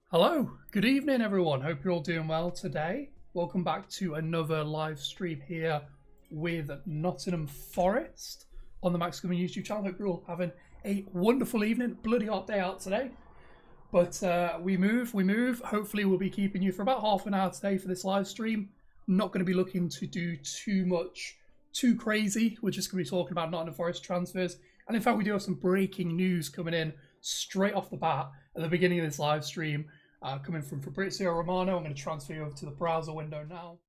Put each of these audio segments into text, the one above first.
Hello, good evening everyone. Hope you're all doing well today. Welcome back to another live stream here with Nottingham Forest on the Max Goodwin YouTube channel. Hope you're all having a wonderful evening. Bloody hot day out today. But we move. Hopefully we'll be keeping you for about half an hour today for this live stream. I'm not going to be looking to do too crazy. We're just going to be talking about Nottingham Forest transfers. And in fact, we do have some breaking news coming in straight off the bat at the beginning of this live stream, coming from Fabrizio Romano. I'm going to transfer you over to the browser window now.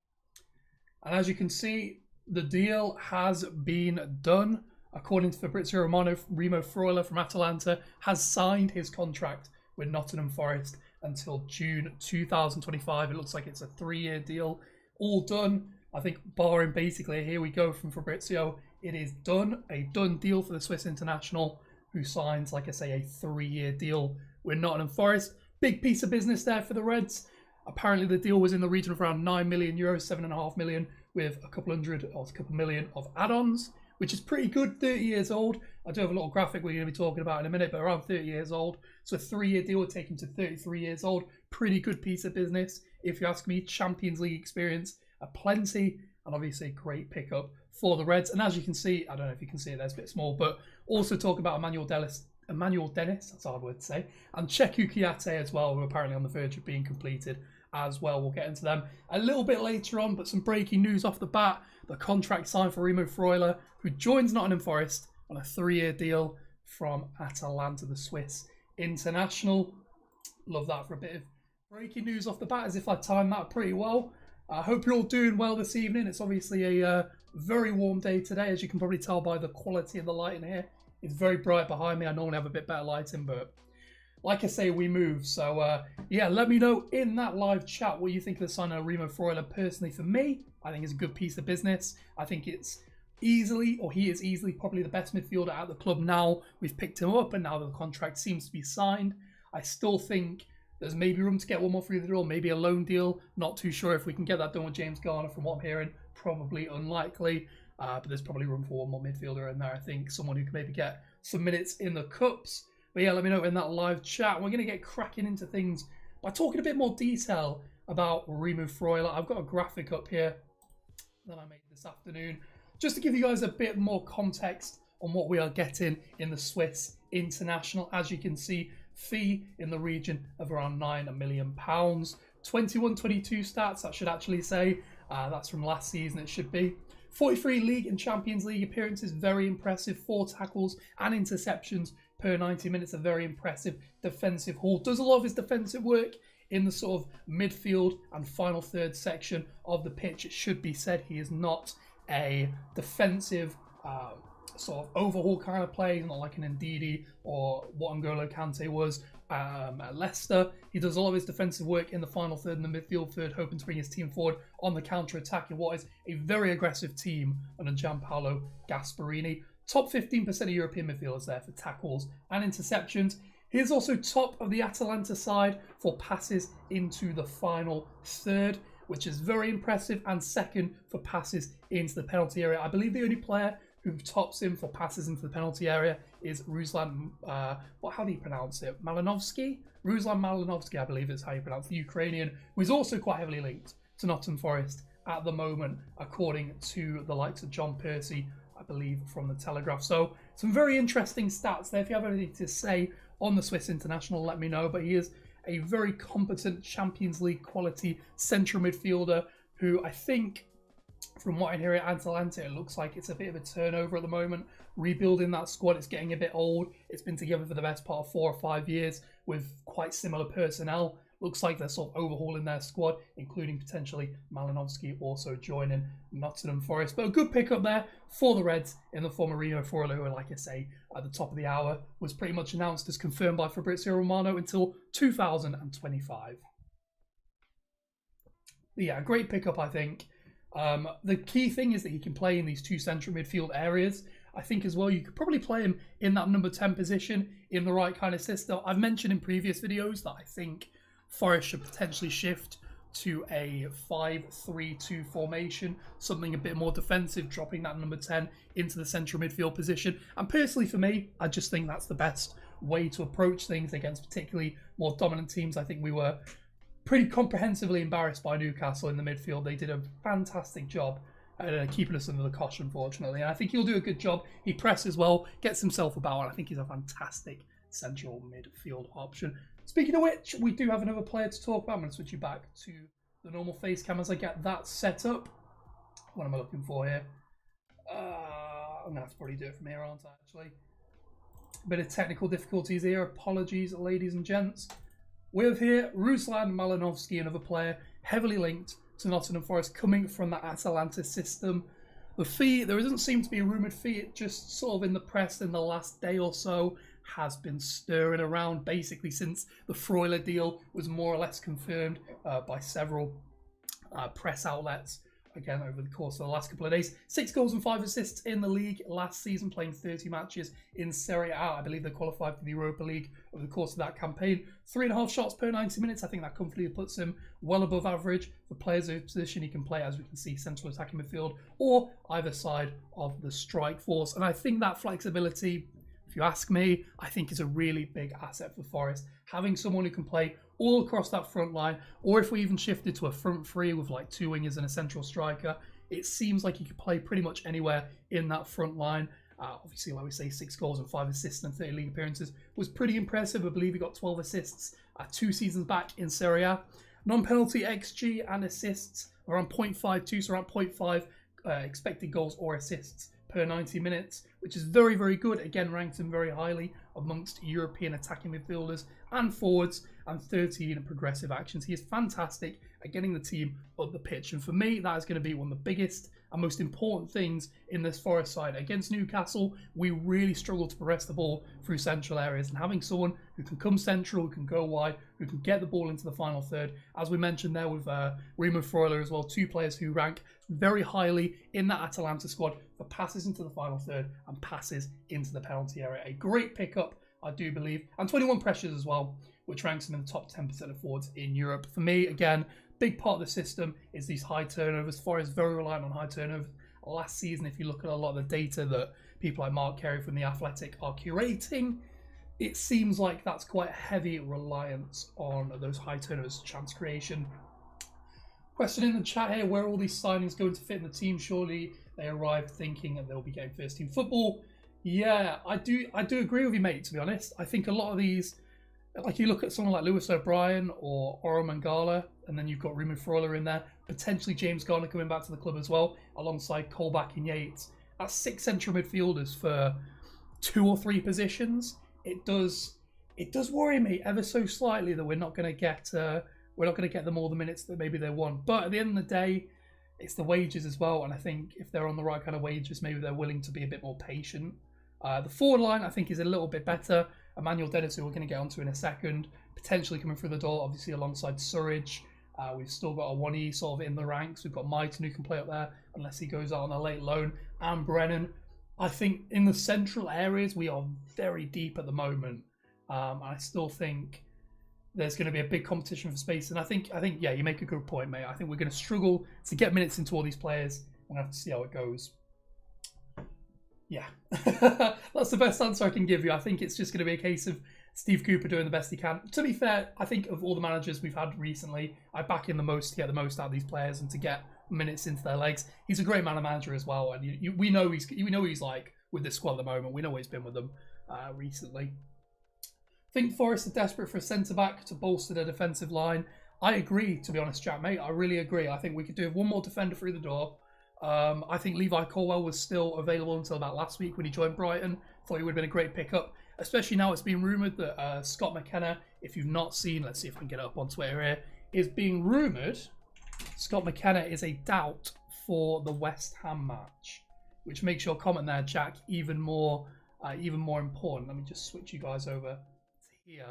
And as you can see, the deal has been done. According to Fabrizio Romano, Remo Freuler from Atalanta has signed his contract with Nottingham Forest until June 2025. It looks like it's a 3-year deal. All done. I think barring basically, here we go from Fabrizio, it is done. A done deal for the Swiss international, who signs, like I say, a 3-year deal with Nottingham Forest. Big piece of business there for the Reds. Apparently the deal was in the region of around €9 million, 7.5 million, with a couple million of add-ons, which is pretty good. 30 years old. I do have a little graphic we're going to be talking about in a minute, but around 30 years old. So a 3-year deal would take him to 33 years old. Pretty good piece of business, if you ask me. Champions League experience, plenty, and obviously a great pickup for the Reds. And as you can see, I don't know if you can see it, there's a bit small, but also talk about Emmanuel Dennis, that's a hard word to say, and Cheikhou Kouyaté as well, who are apparently on the verge of being completed as well. We'll get into them a little bit later on, but some breaking news off the bat. The contract signed for Remo Freuler, who joins Nottingham Forest on a 3-year deal from Atalanta, the Swiss international. Love that for a bit of breaking news off the bat, as if I timed that pretty well. I hope you're all doing well this evening. It's obviously a very warm day today, as you can probably tell by the quality of the lighting here. It's very bright behind me. I normally have a bit better lighting, but like I say, we move. So, yeah, let me know in that live chat what you think of the signing of Remo Freuler. Personally, for me, I think it's a good piece of business. I think it's he is easily probably the best midfielder at the club now. We've picked him up, and now the contract seems to be signed. I still think there's maybe room to get one more through the door, maybe a loan deal. Not too sure if we can get that done with James Garner, from what I'm hearing. Probably unlikely. But there's probably room for one more midfielder in there. I think someone who can maybe get some minutes in the cups. But yeah, let me know in that live chat. We're going to get cracking into things by talking a bit more detail about Remo Freuler. I've got a graphic up here that I made this afternoon, just to give you guys a bit more context on what we are getting in the Swiss international. As you can see, fee in the region of around £9 million. 21-22 stats, that should actually say. That's from last season, it should be. 43 League and Champions League appearances, very impressive. 4 tackles and interceptions per 90 minutes, a very impressive defensive haul. Does a lot of his defensive work in the sort of midfield and final third section of the pitch. It should be said he is not a defensive sort of overhaul kind of play. He's not like an Ndidi or what N'Golo Kante was at Leicester. He does all of his defensive work in the final third and the midfield third, hoping to bring his team forward on the counter-attack in what is a very aggressive team under Gianpaolo Gasperini. Top 15% of European midfielders there for tackles and interceptions. He is also top of the Atalanta side for passes into the final third, which is very impressive, and second for passes into the penalty area. I believe the only player who tops him for passes into the penalty area is Ruslan, how do you pronounce it? Malinovskyi? Ruslan Malinovskyi, I believe is how you pronounce the Ukrainian, who is also quite heavily linked to Nottingham Forest at the moment, according to the likes of John Percy, I believe, from the Telegraph. So some very interesting stats there. If you have anything to say on the Swiss international, let me know. But he is a very competent Champions League quality central midfielder who, I think, from what I hear at Atalanta, it looks like it's a bit of a turnover at the moment. Rebuilding that squad, it's getting a bit old. It's been together for the best part of 4 or 5 years with quite similar personnel. Looks like they're sort of overhauling their squad, including potentially Malinovskyi also joining Nottingham Forest. But a good pickup there for the Reds in the form of Remo Freuler, who, like I say, at the top of the hour, was pretty much announced as confirmed by Fabrizio Romano until 2025. But yeah, a great pickup, I think. The key thing is that he can play in these 2 central midfield areas. I think as well, you could probably play him in that number 10 position in the right kind of system. I've mentioned in previous videos that I think Forest should potentially shift to a 5-3-2 formation, something a bit more defensive, dropping that number 10 into the central midfield position. And personally for me, I just think that's the best way to approach things against particularly more dominant teams. I think we were pretty comprehensively embarrassed by Newcastle in the midfield. They did a fantastic job at keeping us under the cosh, unfortunately. And I think he'll do a good job. He presses well, gets himself about, and I think he's a fantastic central midfield option. Speaking of which, we do have another player to talk about. I'm going to switch you back to the normal face cam as I get that set up. What am I looking for here? I'm going to have to probably do it from here, aren't I, actually? A bit of technical difficulties here. Apologies, ladies and gents. We have here Ruslan Malinovskyi, another player heavily linked to Nottingham Forest, coming from the Atalanta system. The fee, there doesn't seem to be a rumoured fee. It just sort of in the press in the last day or so has been stirring around, basically since the Freuler deal was more or less confirmed by several press outlets. Again, over the course of the last couple of days, 6 goals and 5 assists in the league last season, playing 30 matches in Serie A. I believe they qualified for the Europa League over the course of that campaign. 3.5 shots per 90 minutes. I think that comfortably puts him well above average for players of position. He can play, as we can see, central attacking midfield or either side of the strike force. And I think that flexibility, if you ask me, I think is a really big asset for Forest. Having someone who can play all across that front line, or if we even shifted to a front three with like 2 wingers and a central striker, it seems like he could play pretty much anywhere in that front line. Obviously, like we say, 6 goals and 5 assists and 30 league appearances was pretty impressive. I believe he got 12 assists 2 seasons back in Serie A. Non-penalty XG and assists around 0.52, so around 0.5 expected goals or assists per 90 minutes, which is very, very good. Again, ranks him very highly amongst European attacking midfielders and forwards, and 13 progressive actions. He is fantastic at getting the team up the pitch. And for me, that is going to be one of the biggest and most important things in this Forest side. Against Newcastle, we really struggled to progress the ball through central areas. And having someone who can come central, who can go wide, who can get the ball into the final third, as we mentioned there with Remo, Freuler as well, 2 players who rank very highly in that Atalanta squad for passes into the final third and passes into the penalty area. A great pickup, I do believe. And 21 pressures as well, which ranks him in the top 10% of forwards in Europe. For me, again, big part of the system is these high turnovers. Forest is very reliant on high turnovers. Last season, if you look at a lot of the data that people like Mark Carey from The Athletic are curating, it seems like that's quite a heavy reliance on those high turnovers, chance creation. Question in the chat here, where are all these signings going to fit in the team? Surely they arrived thinking that they'll be getting first team football. Yeah, I do agree with you, mate, to be honest. I think a lot of these, like you look at someone like Lewis O'Brien or Oro Mangala, and then you've got Remo Freuler in there, potentially James Garner coming back to the club as well, alongside Colback and Yates. That's 6 central midfielders for 2 or 3 positions. It does worry me ever so slightly that we're not going to get them all the minutes that maybe they want. But at the end of the day, it's the wages as well, and I think if they're on the right kind of wages, maybe they're willing to be a bit more patient. The forward line, I think, is a little bit better. Emmanuel, who we're going to get onto in a second, potentially coming through the door, obviously alongside Surridge. We've still got a 1E sort of in the ranks. We've got Myton who can play up there unless he goes out on a late loan, and Brennan. I think in the central areas, we are very deep at the moment. I still think there's going to be a big competition for space. And I think, yeah, you make a good point, mate. I think we're going to struggle to get minutes into all these players. I'm going to have to see how it goes. Yeah, that's the best answer I can give you. I think it's just going to be a case of Steve Cooper doing the best he can. To be fair, I think of all the managers we've had recently, I back in the most to get the most out of these players and to get minutes into their legs. He's a great manager as well, and we know he's like with this squad at the moment. We know he's been with them recently. I think Forest are desperate for a centre-back to bolster their defensive line. I agree, to be honest, Jack, mate. I really agree. I think we could do one more defender through the door. I think Levi Colwell was still available until about last week when he joined Brighton. Thought he would have been a great pickup, especially now it's been rumoured that Scott McKenna, if you've not seen, let's see if I can get it up on Twitter here, is being rumoured. Scott McKenna is a doubt for the West Ham match, which makes your comment there, Jack, even more important. Let me just switch you guys over to here.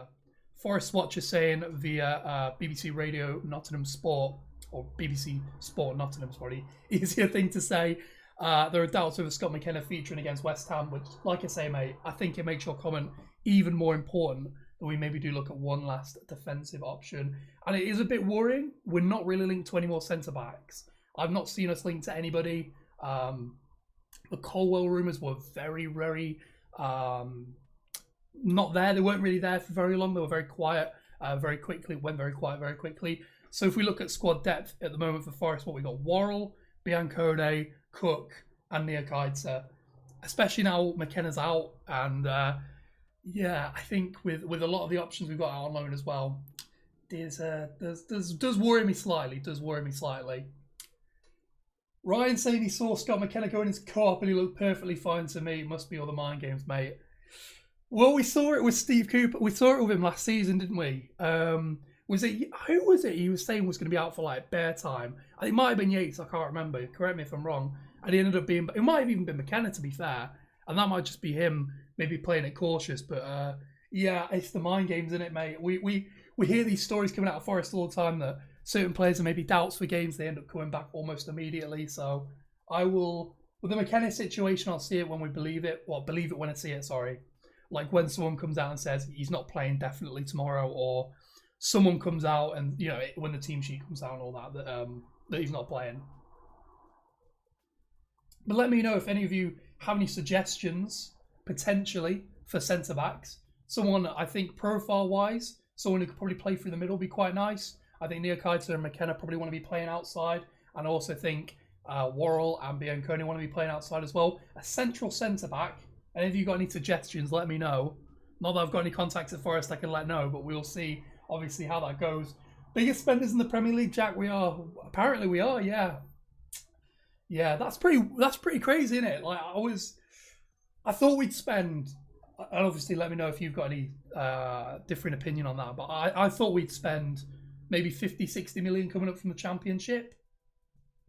Forest Watch is saying via BBC Radio Nottingham Sport, or BBC Sport Nottingham, probably easier thing to say. There are doubts over Scott McKenna featuring against West Ham, which, like I say, mate, I think it makes your comment even more important that we maybe do look at one last defensive option. And it is a bit worrying. We're not really linked to any more centre-backs. I've not seen us linked to anybody. The Colwell rumours were very, very not there. They weren't really there for very long. They were very quiet very quickly, went very quiet very quickly. So if we look at squad depth at the moment for Forest, what we got: Worrell, Biancone, Cook, and Kouyaté. Especially now McKenna's out, and yeah, I think with a lot of the options we've got out on loan as well, does worry me slightly. Does worry me slightly. Ryan saying he saw Scott McKenna going into co-op and he looked perfectly fine to me. It must be all the mind games, mate. Well, we saw it with Steve Cooper. We saw it with him last season, didn't we? Was it, who was it he was saying was going to be out for like bare time? I think it might have been Yates, I can't remember. Correct me if I'm wrong. And he ended up being, it might have even been McKenna to be fair. And that might just be him maybe playing it cautious. But yeah, it's the mind games, isn't it, mate? We hear these stories coming out of Forest all the time that certain players are maybe doubts for games, they end up coming back almost immediately. So I will, with the McKenna situation, I'll see it when we believe it. Well, believe it when I see it, sorry. Like when someone comes out and says he's not playing definitely tomorrow, or someone comes out and, you know, when the team sheet comes out and all that, that he's not playing. But let me know if any of you have any suggestions, potentially, for centre-backs. Someone, I think, profile-wise, someone who could probably play through the middle would be quite nice. I think Kouyaté and McKenna probably want to be playing outside. And I also think Worrell and Biancone want to be playing outside as well. A central centre-back. And if you've got any suggestions, let me know. Not that I've got any contacts at Forest I can let know, but we'll see, obviously, how that goes. Biggest spenders in the Premier League, Jack? We are. Apparently we are, yeah. Yeah, that's pretty crazy, isn't it? Like, I thought we'd spend, and obviously let me know if you've got any different opinion on that, but I thought we'd spend maybe 50, 60 million coming up from the Championship.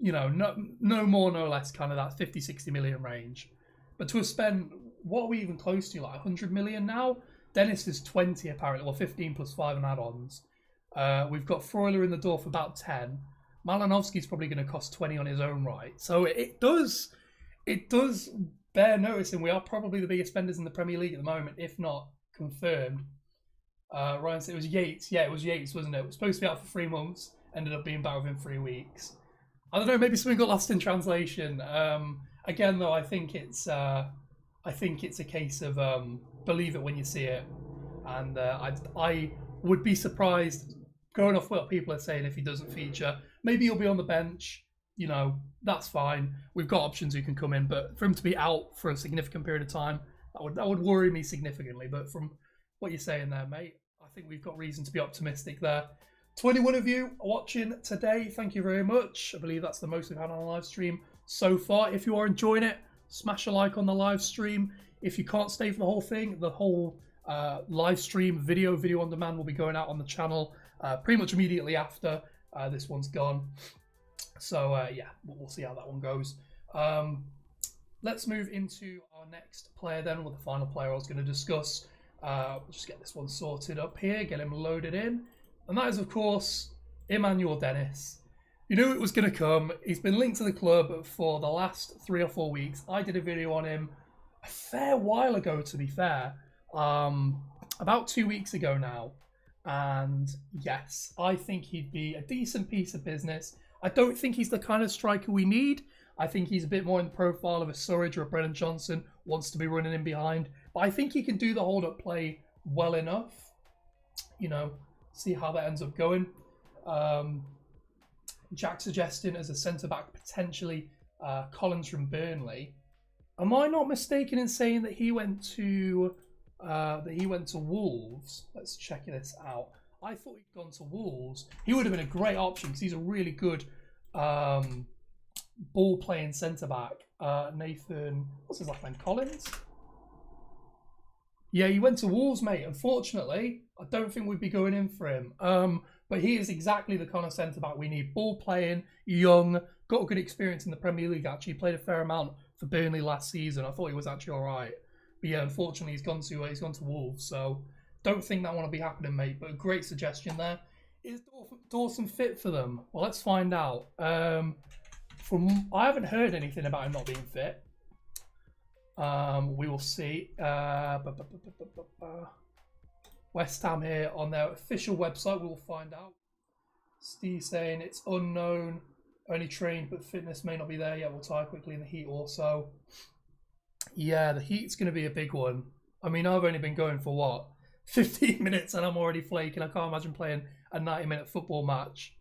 You know, no more, no less, kind of that 50, 60 million range. But to have spent, what are we even close to, like 100 million now? Dennis is 20 apparently, well 15 plus 5 and add-ons. We've got Freuler in the door for about 10. Malinovskyi's probably going to cost 20 on his own right. So it does bear noticing we are probably the biggest spenders in the Premier League at the moment, if not confirmed. Ryan said it was Yates. Yeah, it was Yates, wasn't it? It was supposed to be out for 3 months, ended up being back within 3 weeks. I don't know, maybe something got lost in translation. Again, though, I think it's a case of believe it when you see it. And I would be surprised, going off what people are saying, if he doesn't feature. Maybe he'll be on the bench. You know, that's fine. We've got options who can come in, but for him to be out for a significant period of time, that would worry me significantly. But from what you're saying there, mate, I think we've got reason to be optimistic there. 21 of you watching today, thank you very much. I believe that's the most we've had on a live stream so far. If you are enjoying it, smash a like on the live stream. If you can't stay for the whole thing, the whole live stream video on demand will be going out on the channel pretty much immediately after this one's gone. So yeah, we'll see how that one goes. Let's move into our next player then, with the final player I was going to discuss. We'll just get this one sorted up here, get him loaded in. And that is, of course, Emmanuel Dennis. You knew it was going to come. He's been linked to the club for the last 3 or 4 weeks. I did a video on him a fair while ago, to be fair. About 2 weeks ago now. And yes, I think he'd be a decent piece of business. I don't think he's the kind of striker we need. I think he's a bit more in the profile of a Surridge or a Brennan Johnson, wants to be running in behind. But I think he can do the hold-up play well enough. You know, see how that ends up going. Jack suggesting as a centre-back, potentially Collins from Burnley. Am I not mistaken in saying that he went to Wolves? Let's check this out. I thought he'd gone to Wolves. He would have been a great option because he's a really good ball-playing centre-back. Nathan, what's his last name? Collins? Yeah, he went to Wolves, mate. Unfortunately, I don't think we'd be going in for him. But he is exactly the kind of centre-back we need. Ball-playing, young, got a good experience in the Premier League, actually. Played a fair amount for Burnley last season. I thought he was actually all right. But yeah, unfortunately, he's gone to Wolves. So don't think that will be happening, mate. But a great suggestion there. Is Dawson fit for them? Well, let's find out. I haven't heard anything about him not being fit. We will see. West Ham here on their official website. We will find out. Steve saying it's unknown, only trained, but fitness may not be there yet. We'll tie quickly in the heat also. Yeah, the heat's going to be a big one. I mean, I've only been going for what, 15 minutes and I'm already flaking. I can't imagine playing a 90-minute football match.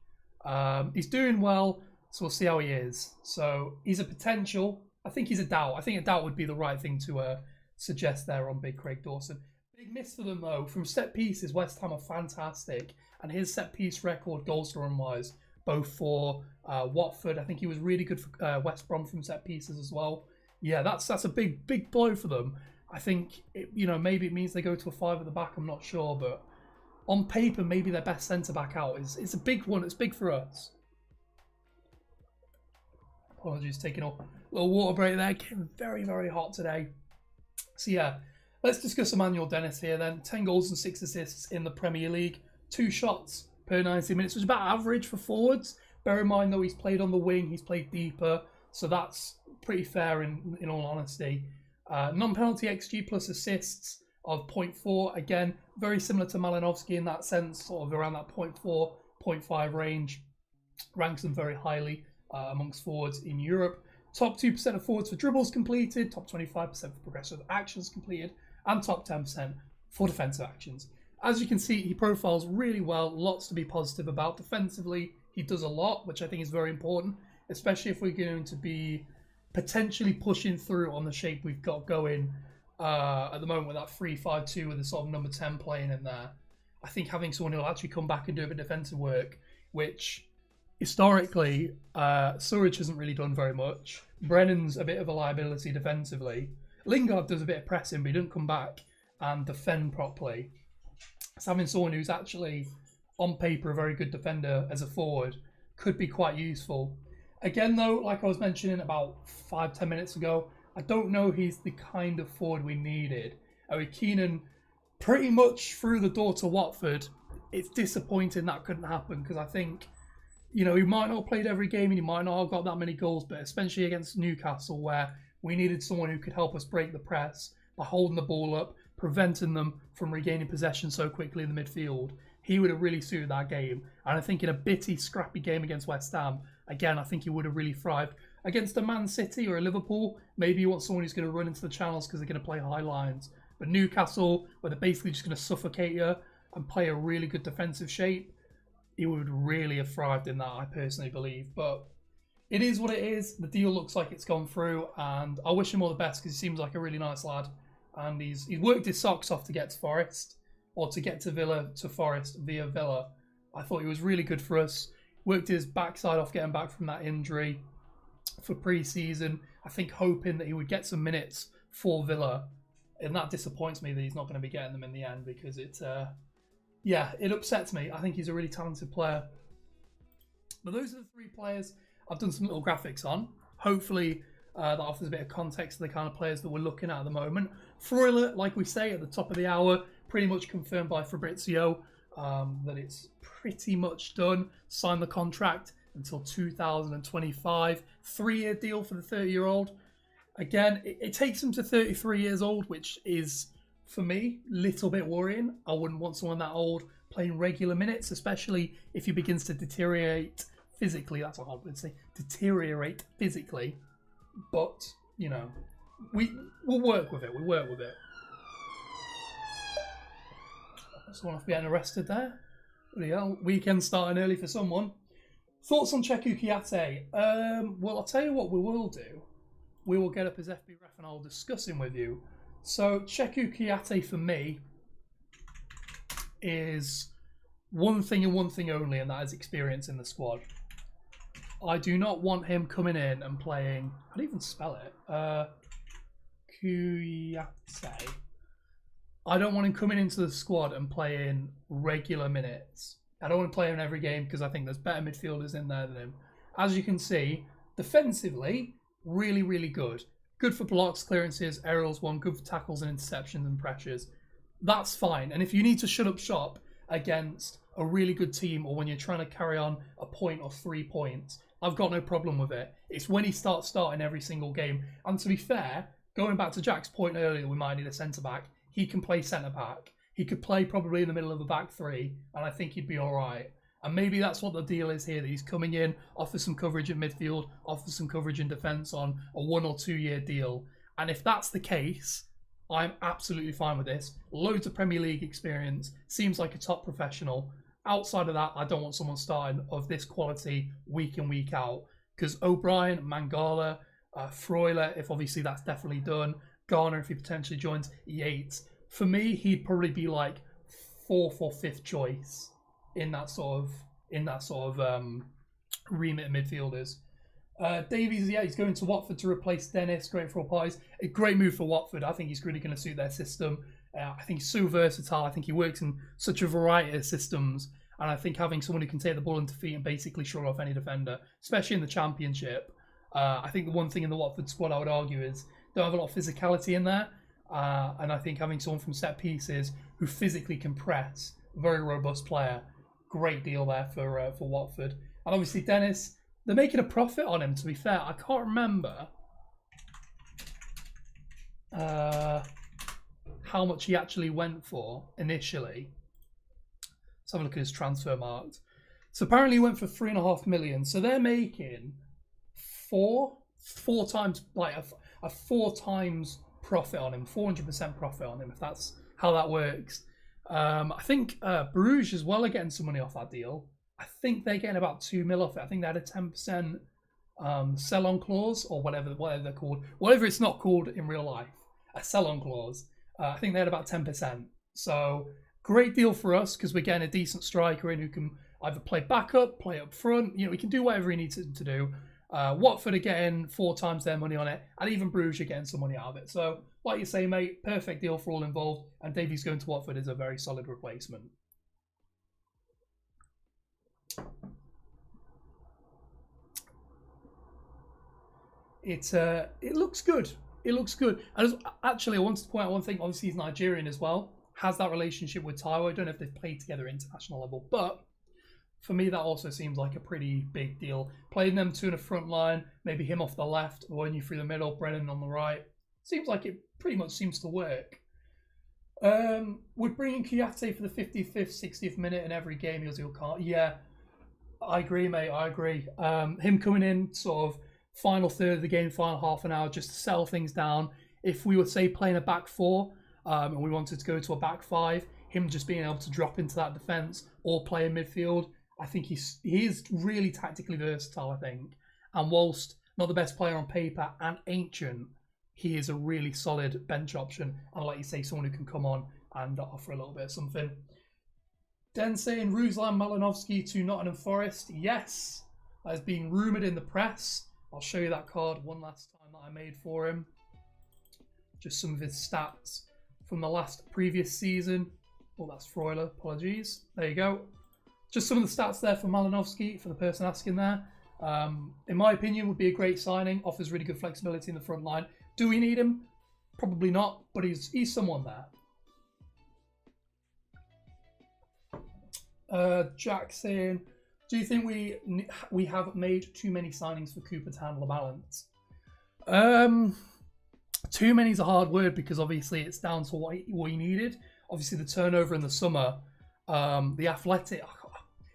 He's doing well, so we'll see how he is. So he's a potential. I think he's a doubt. I think a doubt would be the right thing to suggest there on Big Craig Dawson. Big miss for them though. From set pieces, West Ham are fantastic, and his set piece record, goal scoring wise, both for Watford. I think he was really good for West Brom from set pieces as well. Yeah, that's a big blow for them. I think maybe it means they go to a 5 at the back. I'm not sure, but on paper, maybe their best centre back out is a big one. It's big for us. Apologies, taking a little water break there. Getting very, very hot today. So yeah, let's discuss Emmanuel Dennis here then. 10 goals and 6 assists in the Premier League. 2 shots per 90 minutes, which is about average for forwards. Bear in mind though, he's played on the wing, he's played deeper, so that's pretty fair in all honesty. Non-penalty XG plus assists of 0.4. Again, very similar to Malinovskyi in that sense, sort of around that 0.4, 0.5 range. Ranks them very highly amongst forwards in Europe. Top 2% of forwards for dribbles completed, top 25% for progressive actions completed, and top 10% for defensive actions. As you can see, he profiles really well, lots to be positive about. Defensively, he does a lot, which I think is very important, especially if we're going to be potentially pushing through on the shape we've got going at the moment with that 3-5-2 with the sort of number 10 playing in there. I think having someone who'll actually come back and do a bit of defensive work, which historically Surridge hasn't really done very much. Brennan's a bit of a liability defensively. Lingard does a bit of pressing, but he doesn't come back and defend properly. So having someone who's actually on paper a very good defender as a forward could be quite useful. Again though, like I was mentioning about 5-10 minutes ago, I don't know he's the kind of forward we needed. Keenan pretty much through the door to Watford. It's disappointing that couldn't happen because I think, he might not have played every game and he might not have got that many goals, but especially against Newcastle where we needed someone who could help us break the press by holding the ball up, preventing them from regaining possession so quickly in the midfield. He would have really suited that game. And I think in a bitty, scrappy game against West Ham, again, I think he would have really thrived. Against a Man City or a Liverpool, maybe you want someone who's going to run into the channels because they're going to play high lines. But Newcastle, where they're basically just going to suffocate you and play a really good defensive shape, he would really have thrived in that, I personally believe. But it is what it is. The deal looks like it's gone through, and I wish him all the best because he seems like a really nice lad. And he's worked his socks off to get to Forest, or to get to Forest via Villa. I thought he was really good for us. Worked his backside off getting back from that injury for pre-season. I think hoping that he would get some minutes for Villa. And that disappoints me that he's not going to be getting them in the end because it upsets me. I think he's a really talented player. But those are the 3 players I've done some little graphics on. Hopefully that offers a bit of context to the kind of players that we're looking at the moment. Freuler, like we say at the top of the hour, pretty much confirmed by Fabrizio that it's pretty much done. Signed the contract until 2025. 3-year deal for the 30-year-old. Again, it takes him to 33 years old, which is, for me, a little bit worrying. I wouldn't want someone that old playing regular minutes, especially if he begins to deteriorate physically. That's what I would say. Deteriorate physically. But, we'll work with it. We'll work with it. Someone off getting arrested there. Bloody hell. Weekend starting early for someone. Thoughts on Cheikhou Kouyaté? Well, I'll tell you what we will do. We will get up as FB ref and I'll discuss him with you. So, Cheikhou Kouyaté for me is one thing and one thing only, and that is experience in the squad. I do not want him coming in and playing... How do you even spell it? Kouyaté. I don't want him coming into the squad and playing regular minutes. I don't want to play him in every game because I think there's better midfielders in there than him. As you can see, defensively, really, really good. Good for blocks, clearances, aerials won, good for tackles and interceptions and pressures. That's fine. And if you need to shut up shop against a really good team or when you're trying to carry on a point or 3 points, I've got no problem with it. It's when he starts starting every single game. And to be fair, going back to Jack's point earlier, we might need a centre-back. He can play centre-back. He could play probably in the middle of the back 3, and I think he'd be all right. And maybe that's what the deal is here, that he's coming in, offers some coverage in midfield, offers some coverage in defence on a 1 or 2 year deal. And if that's the case, I'm absolutely fine with this. Loads of Premier League experience. Seems like a top professional. Outside of that, I don't want someone starting of this quality week in, week out. Because O'Brien, Mangala, Freuler, if obviously that's definitely done. Garner, if he potentially joins. Yates. For me, he'd probably be like 4th or 5th choice in that sort of remit of midfielders. Davies, yeah, he's going to Watford to replace Dennis. Great for all parties. A great move for Watford. I think he's really going to suit their system. I think he's so versatile. I think he works in such a variety of systems. And I think having someone who can take the ball into feet and basically shrug off any defender, especially in the Championship, I think the one thing in the Watford squad I would argue is don't have a lot of physicality in there. And I think having someone from set pieces who physically can press, very robust player, great deal there for Watford. And obviously Dennis, they're making a profit on him, to be fair. I can't remember how much he actually went for initially. Let's have a look at his transfer marked. So apparently he went for 3.5 million. So they're making four times, like a 4 times profit on him, 400% profit on him, if that's how that works. I think Bruges as well are getting some money off that deal. I think they're getting about 2 mil off it. I think they had a 10% sell-on clause, or whatever they're called. Whatever it's not called in real life, a sell-on clause. I think they had about 10%. So great deal for us because we're getting a decent striker in who can either play backup, play up front. You know, he can do whatever he needs to do. Watford are getting 4 times their money on it, and even Bruges are getting some money out of it. So, like you say, mate, perfect deal for all involved. And Davies going to Watford is a very solid replacement. It looks good. It looks good. And actually, I wanted to point out one thing. Obviously, he's Nigerian as well. Has that relationship with Taiwo. I don't know if they've played together at international level, but for me, that also seems like a pretty big deal. Playing them two in a front line, maybe him off the left, or you through the middle, Brennan on the right. Seems like it pretty much seems to work. Would bringing Kouyaté for the 55th, 60th minute in every game, he'll can't. Yeah, I agree, mate. I agree. Him coming in sort of final third of the game, final half an hour, just to settle things down. If we were, say, playing a back 4 and we wanted to go to a back 5, him just being able to drop into that defence or play in midfield, I think he is really tactically versatile, I think. And whilst not the best player on paper and ancient, he is a really solid bench option. And like you say, someone who can come on and offer a little bit of something. Den saying Ruslan Malinovskyi to Nottingham Forest. Yes, that has been rumoured in the press. I'll show you that card one last time that I made for him. Just some of his stats from the previous season. Oh, that's Freuler. Apologies. There you go. Just some of the stats there for Malinovskyi, for the person asking there. In my opinion, would be a great signing. Offers really good flexibility in the front line. Do we need him? Probably not, but he's someone there. Jack saying, do you think we have made too many signings for Cooper to handle the balance? Too many is a hard word because obviously it's down to what he needed. Obviously the turnover in the summer, the Athletic.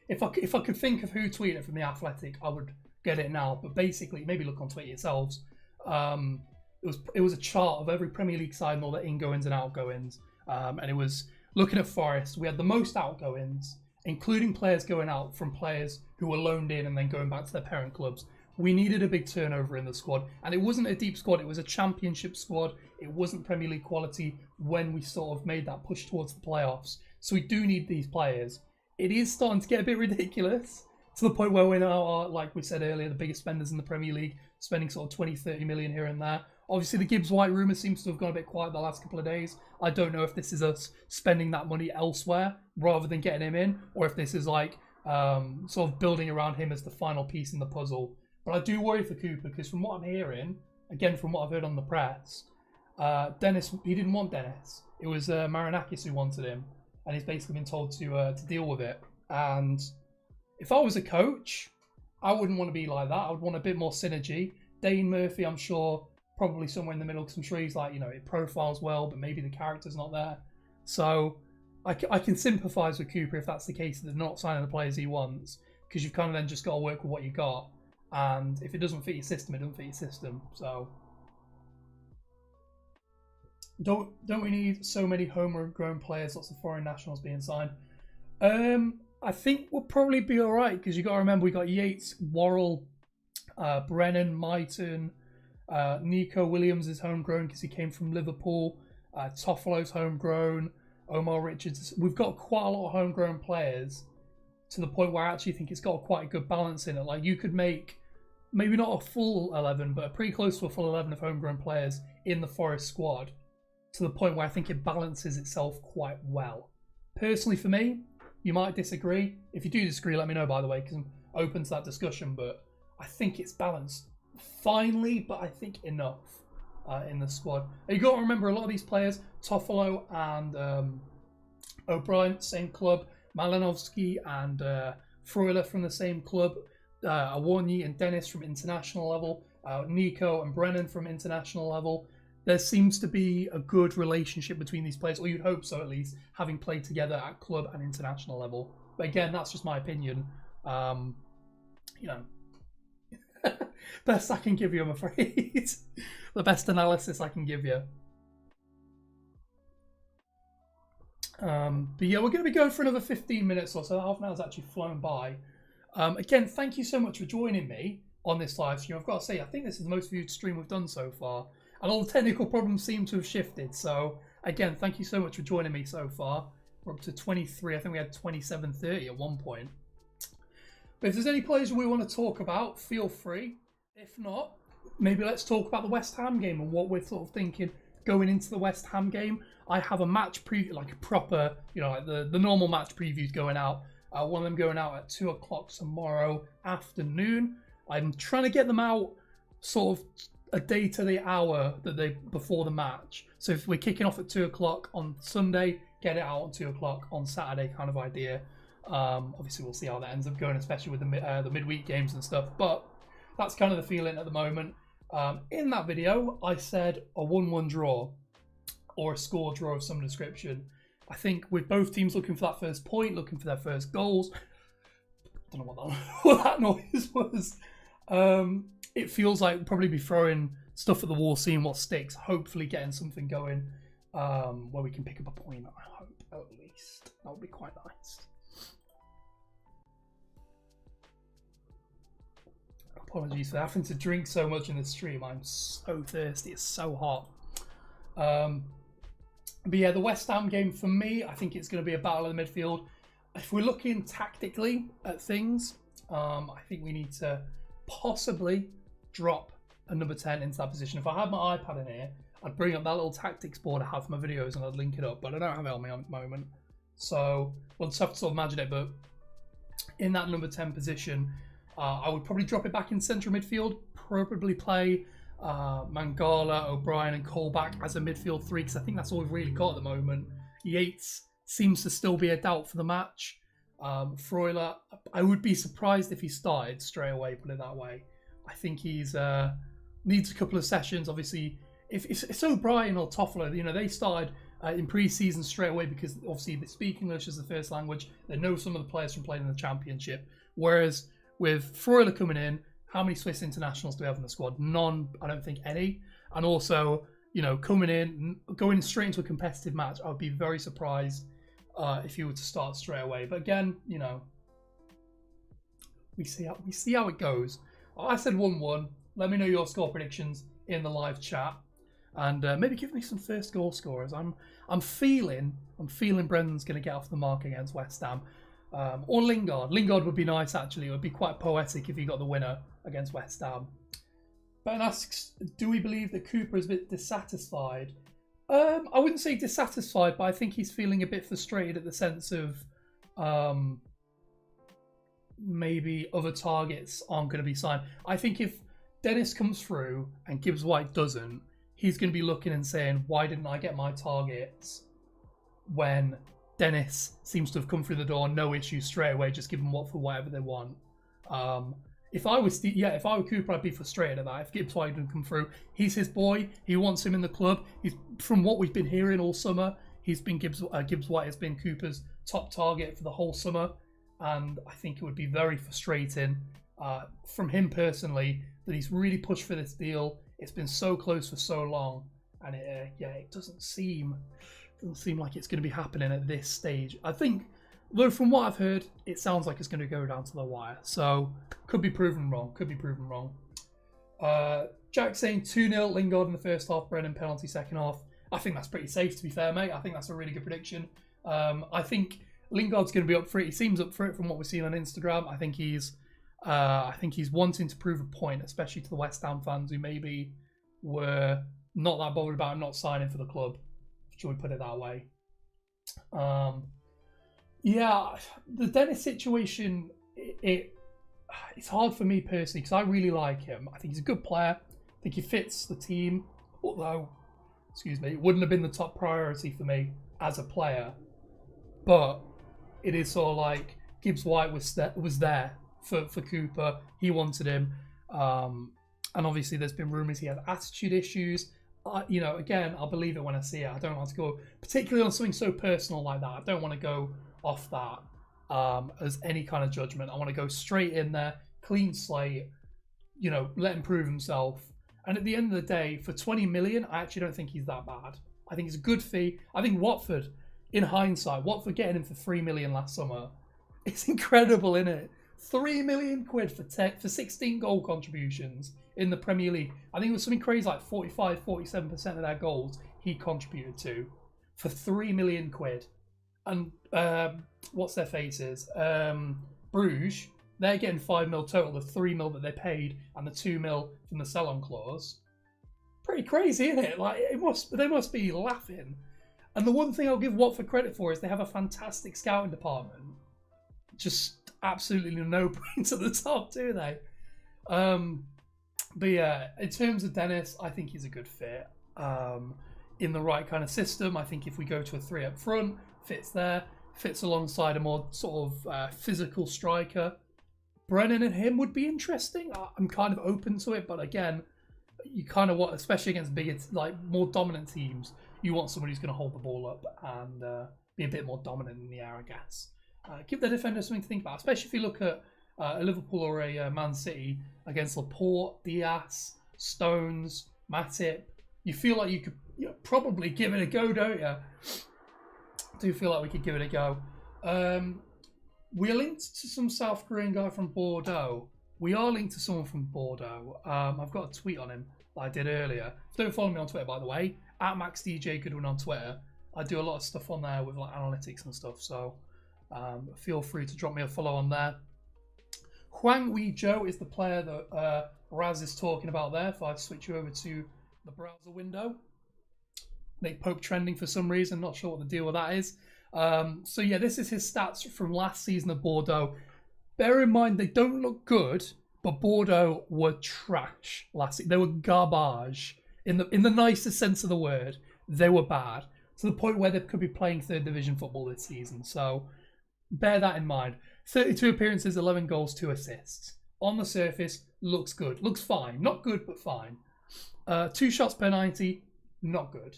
If I could think of who tweeted from the Athletic, I would get it now. But basically, maybe look on Twitter yourselves. It was a chart of every Premier League side and all the ingoings and outgoings, and it was looking at Forest. We had the most outgoings, including players going out from players who were loaned in and then going back to their parent clubs. We needed a big turnover in the squad, and it wasn't a deep squad. It was a Championship squad. It wasn't Premier League quality when we sort of made that push towards the playoffs. So we do need these players. It is starting to get a bit ridiculous to the point where we now are, like we said earlier, the biggest spenders in the Premier League, spending sort of 20, 30 million here and there. Obviously, the Gibbs-White rumour seems to have gone a bit quiet the last couple of days. I don't know if this is us spending that money elsewhere rather than getting him in, or if this is like sort of building around him as the final piece in the puzzle. But I do worry for Cooper because from what I'm hearing, again from what I've heard on the press, Dennis, he didn't want Dennis. It was Marinakis who wanted him, and he's basically been told to deal with it. And if I was a coach, I wouldn't want to be like that. I would want a bit more synergy. Dane Murphy, I'm sure, probably somewhere in the middle because I'm sure he's like, it profiles well, but maybe the character's not there. So I can sympathise with Cooper if that's the case, that they're not signing the players he wants, because you've kind of then just got to work with what you got. And if it doesn't fit your system, it doesn't fit your system. So Don't we need so many homegrown players, lots of foreign nationals being signed? I think we'll probably be all right because you got to remember we got Yates, Worrell, Brennan, Myton, Nico Williams is homegrown because he came from Liverpool. Toffolo's homegrown. Omar Richards. We've got quite a lot of homegrown players to the point where I actually think it's got quite a good balance in it. Like you could make maybe not a full 11, but pretty close to a full 11 of homegrown players in the Forest squad to the point where I think it balances itself quite well. Personally, for me, you might disagree. If you do disagree, let me know, by the way, because I'm open to that discussion. But I think it's balanced finely, but I think enough in the squad. You got to remember a lot of these players, Toffolo and O'Brien, same club. Malinovskyi and Freuler from the same club. Awonyi and Dennis from international level. Nico and Brennan from international level. There seems to be a good relationship between these players, or you'd hope so at least, having played together at club and international level. But again, that's just my opinion. You know, best I can give you, I'm afraid. The best analysis I can give you. But yeah, we're going to be going for another 15 minutes or so. Half an hour's actually flown by. Again, thank you so much for joining me on this live stream. I've got to say, I think this is the most viewed stream we've done so far. And all the technical problems seem to have shifted. So, again, thank you so much for joining me so far. We're up to 23. I think we had 27:30 at one point. But if there's any players we want to talk about, feel free. If not, maybe let's talk about the West Ham game and what we're sort of thinking going into the West Ham game. I have a match preview, like a proper, like the normal match previews going out. One of them going out at 2 o'clock tomorrow afternoon. I'm trying to get them out sort of a day to the hour before the match. So if we're kicking off at 2 o'clock on Sunday, get it out at 2 o'clock on Saturday kind of idea. Obviously, we'll see how that ends up going, especially with the midweek games and stuff. But that's kind of the feeling at the moment. In that video, I said a 1-1 draw or a score draw of some description. I think with both teams looking for that first point, looking for their first goals. I don't know what that noise was. It feels like we'll probably be throwing stuff at the wall, seeing what sticks, hopefully getting something going where we can pick up a point, I hope, at least. That would be quite nice. Apologies for having to drink so much in the stream. I'm so thirsty. It's so hot. But yeah, the West Ham game for me, I think it's going to be a battle of the midfield. If we're looking tactically at things, I think we need to possibly drop a number 10 into that position. If I had my iPad in here, I'd bring up that little tactics board I have for my videos and I'd link it up, but I don't have it on me at the moment. So we'll just have to sort of imagine it. But in that number 10 position, I would probably drop it back in central midfield, probably play Mangala, O'Brien and Colback as a midfield three, because I think that's all we've really got at the moment. Yates seems to still be a doubt for the match. Freuler, I would be surprised if he started straight away, put it that way. I think he's needs a couple of sessions. Obviously, if it's O'Brien or Toffolo, they started in pre-season straight away because obviously they speak English as the first language. They know some of the players from playing in the Championship. Whereas with Freuler coming in, how many Swiss internationals do we have in the squad? None, I don't think any. And also, coming in, going straight into a competitive match, I would be very surprised if you were to start straight away. But again, we see how it goes. I said 1-1. Let me know your score predictions in the live chat, and maybe give me some first goal scorers. I'm feeling Brennan's going to get off the mark against West Ham, or Lingard. Lingard would be nice actually. It would be quite poetic if he got the winner against West Ham. Ben asks, do we believe that Cooper is a bit dissatisfied? I wouldn't say dissatisfied, but I think he's feeling a bit frustrated at the sense of maybe other targets aren't going to be signed. I think if Dennis comes through and Gibbs White doesn't, he's going to be looking and saying, why didn't I get my targets when Dennis seems to have come through the door, no issues straight away, just give them whatever they want. If I were Cooper, I'd be frustrated at that. If Gibbs White didn't come through, he's his boy. He wants him in the club. From what we've been hearing all summer, Gibbs White has been Cooper's top target for the whole summer, and I think it would be very frustrating from him personally that he's really pushed for this deal. It's been so close for so long, and it doesn't seem like it's going to be happening at this stage. I think, though, from what I've heard, it sounds like it's going to go down to the wire. So could be proven wrong. Jack saying 2-0 Lingard in the first half, Brennan penalty second half. I think that's pretty safe, to be fair, mate. I think that's a really good prediction. I think Lingard's going to be up for it. He seems up for it from what we've seen on Instagram. I think he's wanting to prove a point, especially to the West Ham fans who maybe were not that bothered about him not signing for the club. Shall we put it that way? Yeah, the Dennis situation, it's hard for me personally because I really like him. I think he's a good player. I think he fits the team, although, it wouldn't have been the top priority for me as a player. But it is sort of like Gibbs White was there for Cooper. He wanted him. And obviously there's been rumours he had attitude issues. Again, I'll believe it when I see it. I don't want to go, particularly on something so personal like that. I don't want to go off that as any kind of judgment. I want to go straight in there, clean slate, let him prove himself. And at the end of the day, for 20 million, I actually don't think he's that bad. I think it's a good fee. I think Watford, in hindsight, Watford getting him for 3 million last summer, it's incredible, isn't it? 3 million quid for 16 goal contributions in the Premier League. I think it was something crazy like 47% of their goals he contributed to for 3 million quid. And what's their faces? Bruges, they're getting 5 mil total, the 3 mil that they paid and the 2 mil from the sell-on clause. Pretty crazy, isn't it? Like they must be laughing. And the one thing I'll give Watford credit for is they have a fantastic scouting department. Just absolutely no points at the top, do they? But yeah, in terms of Dennis, I think he's a good fit. In the right kind of system, I think if we go to a 3 up front, fits alongside a more sort of physical striker. Brennan and him would be interesting. I'm kind of open to it, but again, you kind of want, especially against bigger, like more dominant teams, you want somebody who's going to hold the ball up and be a bit more dominant in the air, I guess. Give the defender something to think about, especially if you look at a Liverpool or a Man City against Laporte, Diaz, Stones, Matip. You feel like you could probably give it a go, don't you? I do feel like we could give it a go. We're linked to some South Korean guy from Bordeaux. We are linked to someone from Bordeaux. I've got a tweet on him that I did earlier. Don't follow me on Twitter, by the way. At MaxDJ Goodwin on Twitter. I do a lot of stuff on there with like analytics and stuff. So feel free to drop me a follow on there. Huang Wei Zhou is the player that Raz is talking about there. If I switch you over to the browser window. Nick Pope trending for some reason. Not sure what the deal with that is. So yeah, this is his stats from last season of Bordeaux. Bear in mind, they don't look good, but Bordeaux were trash last season. They were garbage. In the nicest sense of the word, they were bad. To the point where they could be playing third division football this season. So bear that in mind. 32 appearances, 11 goals, 2 assists. On the surface, looks good. Looks fine. Not good, but fine. 2 shots per 90, not good.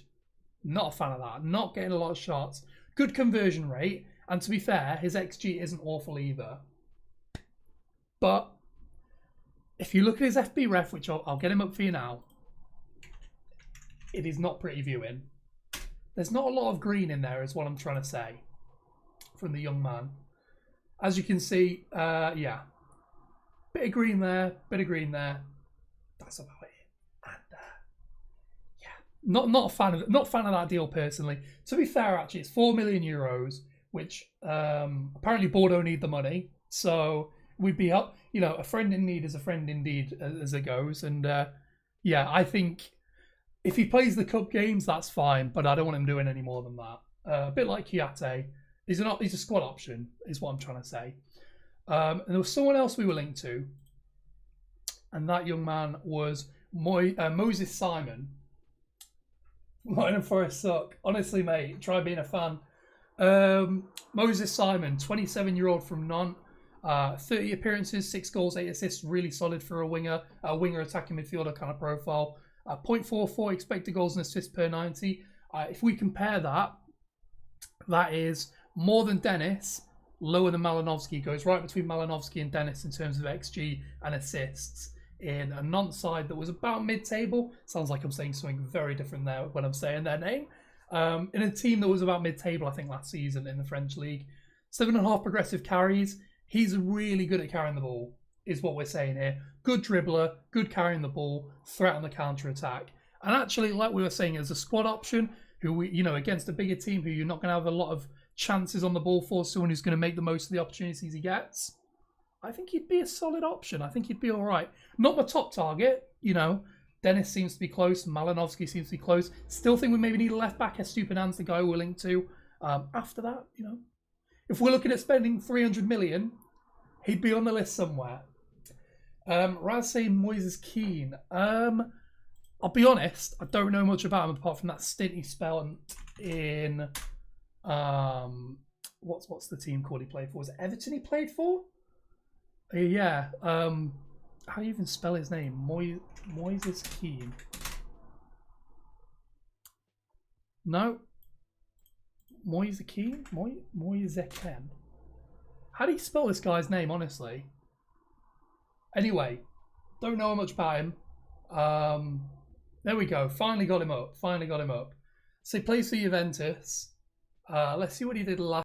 Not a fan of that. Not getting a lot of shots. Good conversion rate. And to be fair, his XG isn't awful either. But if you look at his FB ref, which I'll get him up for you now, it is not pretty viewing. There's not a lot of green in there, is what I'm trying to say, from the young man. As you can see, yeah, bit of green there, bit of green there. That's about it. And yeah, not a fan of it. Not a fan of that deal personally. To be fair, actually, it's 4 million euros, which apparently Bordeaux need the money. So we'd be up. A friend in need is a friend indeed, as it goes. And yeah, I think if he plays the cup games, that's fine. But I don't want him doing any more than that. A bit like Kouyaté. He's a squad option, is what I'm trying to say. And there was someone else we were linked to, and that young man was Moses Simon. Nottingham Forest suck. Honestly, mate, try being a fan. Moses Simon, 27-year-old from Nantes, 30 appearances, 6 goals, 8 assists, really solid for a winger attacking midfielder kind of profile. 0.44 expected goals and assists per 90. If we compare that, that is more than Dennis, lower than Malinovskyi. Goes right between Malinovskyi and Dennis in terms of XG and assists. in a Nantes side that was about mid-table. Sounds like I'm saying something very different there when I'm saying their name. In a team that was about mid-table, I think, last season in the French league. 7.5 progressive carries. He's really good at carrying the ball, is what we're saying here. Good dribbler, good carrying the ball, threat on the counter-attack. And actually, like we were saying, as a squad option, who we, against a bigger team who you're not going to have a lot of chances on the ball for, someone who's going to make the most of the opportunities he gets, I think he'd be a solid option. I think he'd be all right. Not my top target, Dennis seems to be close. Malinovskyi seems to be close. Still think we maybe need a left back. Estupiñán's the guy we're linked to. After that, if we're looking at spending 300 million, he'd be on the list somewhere. Raz saying Moises Keane. I'll be honest, I don't know much about him apart from that stint he spent in what's the team called he played for? Was it Everton he played for? Yeah. How do you even spell his name? Moises Keane. No. Moises Keane? Moises Keane. How do you spell this guy's name, honestly? Anyway, don't know much about him. There we go. Finally got him up. So he plays for Juventus. Let's see what he did last